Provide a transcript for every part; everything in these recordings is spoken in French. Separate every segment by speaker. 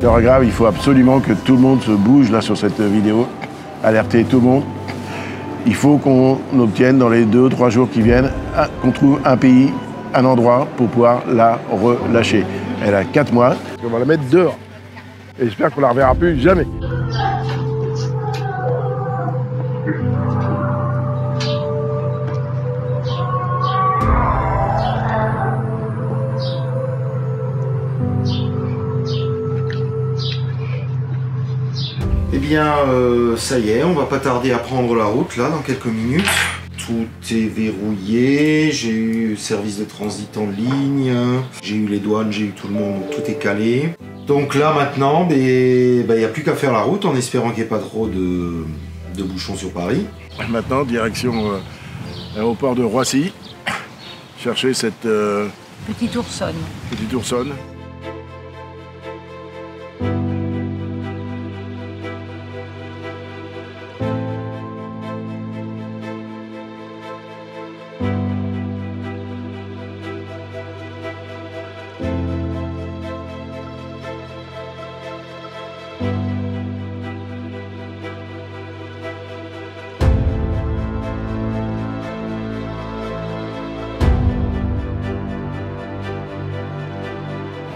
Speaker 1: L'heure est grave, il faut absolument que tout le monde se bouge là sur cette vidéo. Alerter tout le monde. Il faut qu'on obtienne dans les 2 ou 3 jours qui viennent, qu'on trouve un pays, un endroit pour pouvoir la relâcher. Elle a 4 mois. On va la mettre dehors. Et j'espère qu'on la reverra plus jamais.
Speaker 2: Eh bien, ça y est, on va pas tarder à prendre la route, là, dans quelques minutes. Tout est verrouillé, j'ai eu le service de transit en ligne, j'ai eu les douanes, j'ai eu tout le monde, tout est calé. Donc là, maintenant, il n'y a plus qu'à faire la route, en espérant qu'il n'y ait pas trop de bouchons sur Paris.
Speaker 1: Maintenant, direction l'aéroport de Roissy, chercher cette
Speaker 3: petite oursonne.
Speaker 1: Petite oursonne.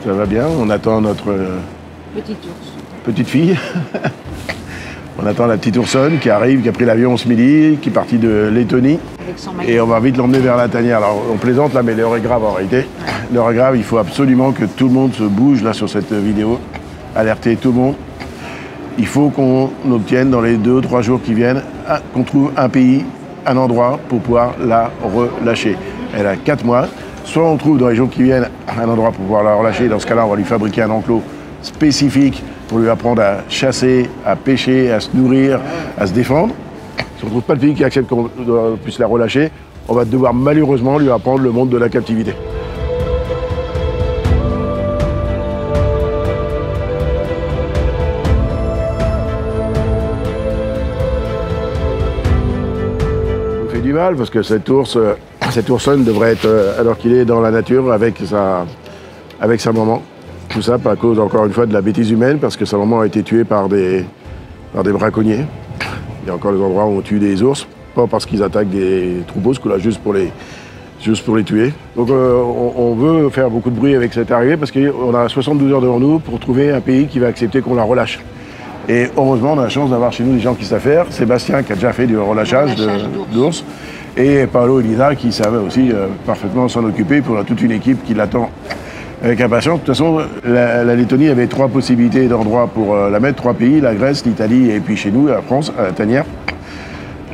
Speaker 1: Ça va bien, on attend notre petite fille. On attend la petite oursonne qui arrive, qui a pris l'avion ce midi, qui est partie de Lettonie. Et on va vite l'emmener vers la tanière. Alors on plaisante là, mais l'heure est grave en réalité. Ouais. L'heure est grave, il faut absolument que tout le monde se bouge là sur cette vidéo. Alerter tout le monde. Il faut qu'on obtienne dans les 2 ou 3 jours qui viennent, qu'on trouve un pays, un endroit pour pouvoir la relâcher. Elle a 4 mois. Soit on trouve dans les jours qui viennent un endroit pour pouvoir la relâcher. Dans ce cas-là, on va lui fabriquer un enclos spécifique pour lui apprendre à chasser, à pêcher, à se nourrir, à se défendre. Si on ne trouve pas le pays qui accepte qu'on puisse la relâcher, on va devoir malheureusement lui apprendre le monde de la captivité. Ça nous fait du mal parce que cette oursonne devrait être, alors qu'il est dans la nature, avec sa maman. Tout ça à cause, encore une fois, de la bêtise humaine, parce que sa maman a été tuée par des braconniers. Il y a encore des endroits où on tue des ours, pas parce qu'ils attaquent des troupeaux, ce coup-là, juste pour les tuer. Donc on veut faire beaucoup de bruit avec cette arrivée, parce qu'on a 72 heures devant nous pour trouver un pays qui va accepter qu'on la relâche. Et heureusement, on a la chance d'avoir chez nous des gens qui savent faire. Sébastien, qui a déjà fait du relâchage d'ours. Et Paolo et Lisa qui savent aussi parfaitement s'en occuper, pour toute une équipe qui l'attend avec impatience. De toute façon, la Lettonie avait 3 possibilités d'endroits pour la mettre, 3 pays, la Grèce, l'Italie et puis chez nous, la France, à la tanière.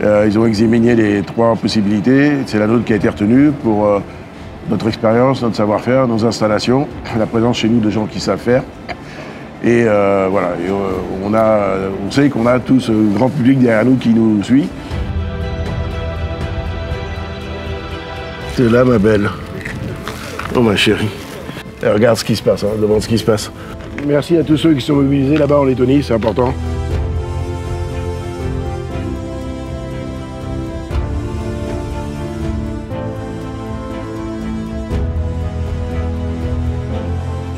Speaker 1: Ils ont examiné les 3 possibilités. C'est la nôtre qui a été retenue pour notre expérience, notre savoir-faire, nos installations, la présence chez nous de gens qui savent faire. Et voilà, et, on sait qu'on a tout ce grand public derrière nous qui nous suit. C'est là, ma belle. Oh, ma chérie. Et regarde ce qui se passe, hein, demande ce qui se passe. Merci à tous ceux qui sont mobilisés là-bas en Lettonie, c'est important.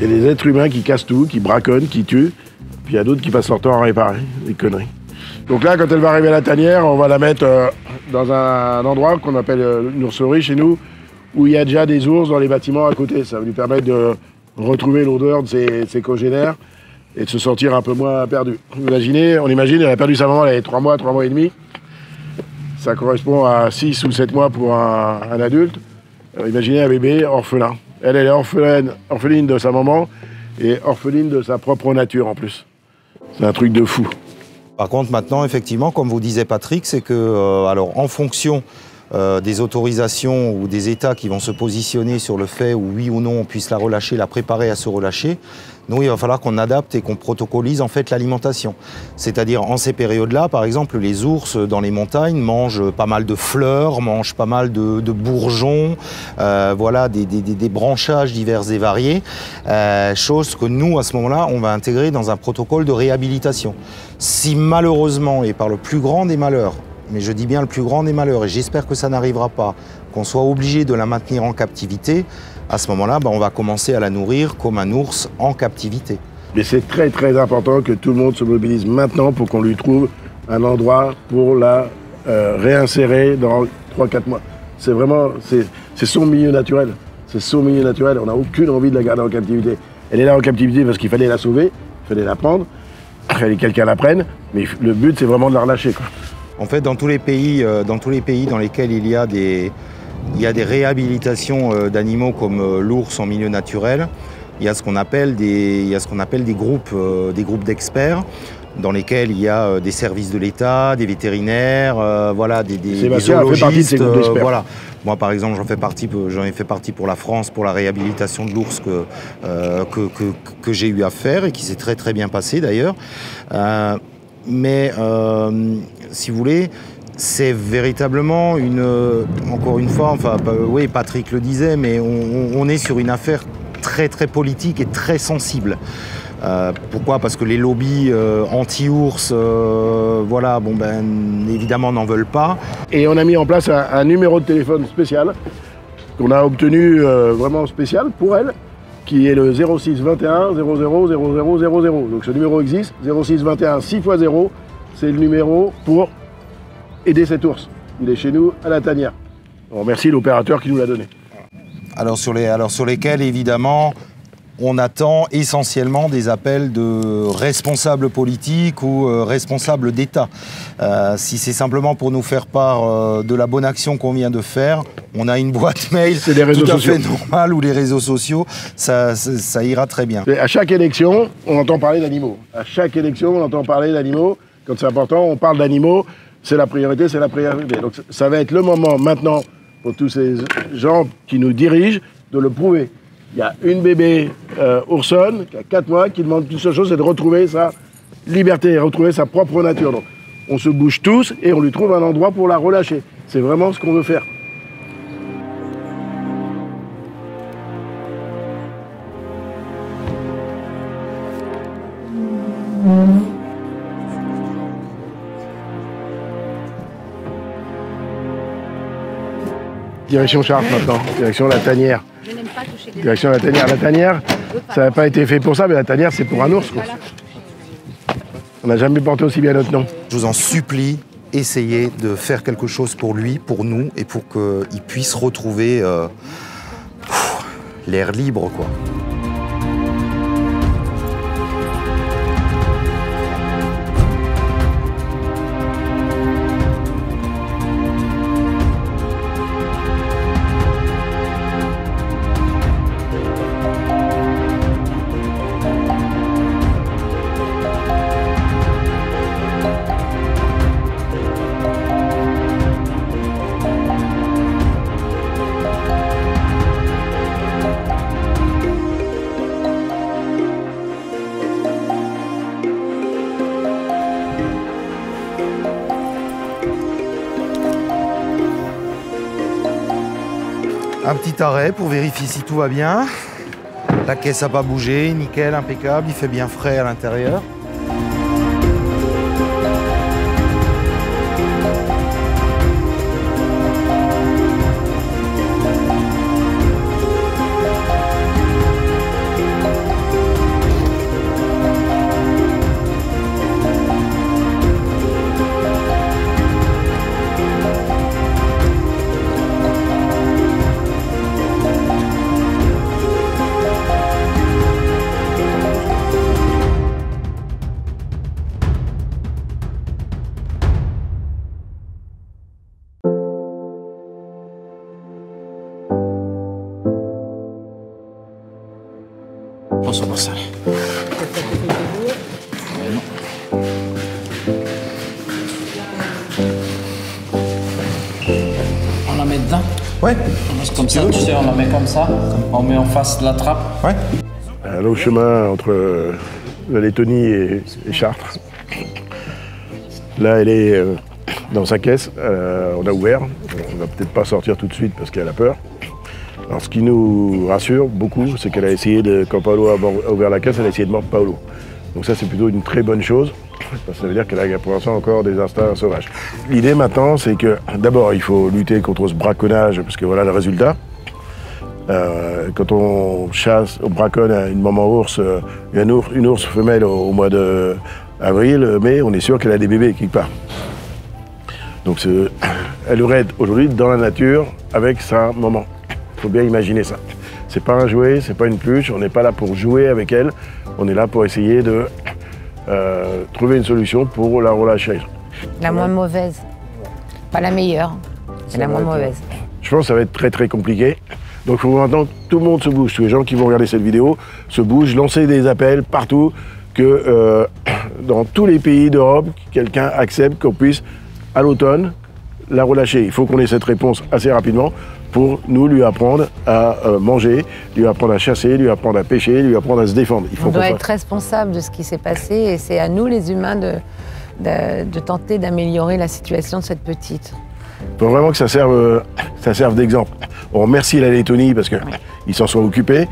Speaker 1: Il y a des êtres humains qui cassent tout, qui braconnent, qui tuent. Puis il y a d'autres qui passent leur temps à réparer, des conneries. Donc là, quand elle va arriver à la tanière, on va la mettre dans un endroit qu'on appelle une ourserie chez nous, où il y a déjà des ours dans les bâtiments à côté. Ça va lui permettre de retrouver l'odeur de ses congénères et de se sentir un peu moins perdu. On imagine, elle a perdu sa maman, elle avait 3 mois et demi. Ça correspond à 6 ou 7 mois pour un adulte. Alors, imaginez un bébé orphelin. Elle est orpheline de sa maman et orpheline de sa propre nature en plus. C'est un truc de fou.
Speaker 2: Par contre, maintenant, effectivement, comme vous disait Patrick, c'est que, alors, en fonction des autorisations ou des États qui vont se positionner sur le fait où oui ou non on puisse la relâcher, la préparer à se relâcher, nous, il va falloir qu'on adapte et qu'on protocolise en fait l'alimentation. C'est-à-dire en ces périodes-là, par exemple, les ours dans les montagnes mangent pas mal de fleurs, mangent pas mal de bourgeons, voilà, des branchages divers et variés, chose que nous, à ce moment-là, on va intégrer dans un protocole de réhabilitation. Si malheureusement, et par le plus grand des malheurs, mais je dis bien le plus grand des malheurs, et j'espère que ça n'arrivera pas, qu'on soit obligé de la maintenir en captivité, à ce moment-là, on va commencer à la nourrir comme un ours en captivité.
Speaker 1: Mais c'est très très important que tout le monde se mobilise maintenant pour qu'on lui trouve un endroit pour la réinsérer dans 3-4 mois. C'est vraiment, c'est son milieu naturel. C'est son milieu naturel. On n'a aucune envie de la garder en captivité. Elle est là en captivité parce qu'il fallait la sauver, il fallait la prendre, il fallait que quelqu'un la prenne, mais le but c'est vraiment de la relâcher, quoi.
Speaker 2: En fait, dans tous les pays dans lesquels il y a des réhabilitations d'animaux comme l'ours en milieu naturel, il y a ce qu'on appelle des groupes d'experts dans lesquels il y a des services de l'État, des vétérinaires, voilà, des zoologistes. Fait partie de ces groupes d'experts. Voilà. Moi, par exemple, j'en ai fait partie pour la France, pour la réhabilitation de l'ours que j'ai eu à faire et qui s'est très très bien passé d'ailleurs. Mais si vous voulez, c'est véritablement encore une fois, enfin, oui, Patrick le disait, mais on est sur une affaire très très politique et très sensible. Pourquoi? Parce que les lobbies anti-ours, voilà, bon ben évidemment n'en veulent pas. Et
Speaker 1: on a mis en place un numéro de téléphone spécial qu'on a obtenu vraiment spécial pour elle, qui est le 06 21 00 00 00. Donc ce numéro existe, 06 21 6 x 0, c'est le numéro pour aider cet ours. Il est chez nous à la tanière. On remercie l'opérateur qui nous l'a donné.
Speaker 2: Alors sur lesquels évidemment on attend essentiellement des appels de responsables politiques ou responsables d'État. Si c'est simplement pour nous faire part de la bonne action qu'on vient de faire, on a une boîte mail tout à fait normale ou les réseaux sociaux, ça ira très bien.
Speaker 1: À chaque élection, on entend parler d'animaux. À chaque élection, on entend parler d'animaux. Quand c'est important, on parle d'animaux. C'est la priorité, c'est la priorité. Donc ça va être le moment maintenant pour tous ces gens qui nous dirigent de le prouver. Il y a une bébé oursonne qui a 4 mois qui demande qu'une seule chose, c'est de retrouver sa liberté, retrouver sa propre nature. Donc, on se bouge tous et on lui trouve un endroit pour la relâcher. C'est vraiment ce qu'on veut faire. Direction Chartres maintenant, direction la tanière.
Speaker 3: Je n'aime pas toucher des
Speaker 1: Direction la tanière. La tanière, ça n'a pas été fait pour ça, mais la tanière, c'est pour un ours, quoi. On n'a jamais porté aussi bien notre nom.
Speaker 2: Je vous en supplie, essayez de faire quelque chose pour lui, pour nous, et pour qu'il puisse retrouver l'air libre, quoi. Un petit arrêt pour vérifier si tout va bien. La caisse n'a pas bougé, nickel, impeccable, il fait bien frais à l'intérieur.
Speaker 4: Posso passare? On la met dedans?
Speaker 2: Ouais.
Speaker 4: Comme ça, tu sais, on la met comme ça. On met en face de la trappe.
Speaker 2: Ouais.
Speaker 1: Un long chemin entre la Lettonie et Chartres. Là, elle est dans sa caisse. On a ouvert. On ne va peut-être pas sortir tout de suite parce qu'elle a peur. Alors, ce qui nous rassure beaucoup, c'est qu'elle a essayé quand Paolo a ouvert la caisse, elle a essayé de mordre Paolo. Donc ça, c'est plutôt une très bonne chose, parce que ça veut dire qu'elle a pour l'instant encore des instincts sauvages. L'idée maintenant, c'est que d'abord, il faut lutter contre ce braconnage, parce que voilà le résultat. Quand on chasse, on braconne une maman ours, une ours femelle au mois d'avril, mai, on est sûr qu'elle a des bébés quelque part. Donc elle aurait aujourd'hui dans la nature avec sa maman. Il faut bien imaginer ça. C'est pas un jouet, c'est pas une peluche, on n'est pas là pour jouer avec elle, on est là pour essayer de trouver une solution pour la relâcher.
Speaker 3: La moins mauvaise. Pas la meilleure, c'est la moins mauvaise.
Speaker 1: Je pense que ça va être très très compliqué. Donc il faut maintenant que tout le monde se bouge. Tous les gens qui vont regarder cette vidéo se bougent, lancer des appels partout, que dans tous les pays d'Europe, quelqu'un accepte qu'on puisse, à l'automne, la relâcher. Il faut qu'on ait cette réponse assez rapidement pour nous lui apprendre à manger, lui apprendre à chasser, lui apprendre à pêcher, lui apprendre à se défendre.
Speaker 3: On doit être responsable de ce qui s'est passé et c'est à nous les humains de tenter d'améliorer la situation de cette petite.
Speaker 1: Il faut vraiment que ça serve d'exemple. On remercie la Lettonie parce qu'ils s'en sont occupés.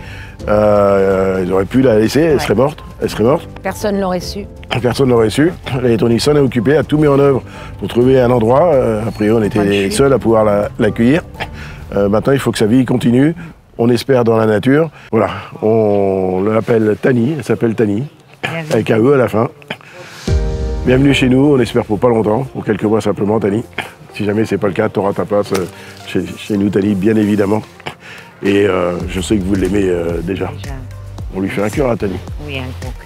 Speaker 1: Ils auraient pu la laisser, elle serait morte.
Speaker 3: Personne l'aurait su.
Speaker 1: Personne l'aurait su. La Lettonie s'en est occupée, a tout mis en œuvre pour trouver un endroit. A priori, on était les seuls à pouvoir l'accueillir. Maintenant, il faut que sa vie continue. On espère dans la nature. Voilà, on l'appelle Tani, elle s'appelle Tani, avec un E à la fin. Bienvenue chez nous, on espère pour pas longtemps, pour quelques mois simplement, Tani. Si jamais c'est pas le cas, tu auras ta place chez nous, Tani, bien évidemment. Et je sais que vous l'aimez déjà. On lui fait un cœur à Tani.
Speaker 3: Oui, un gros cœur.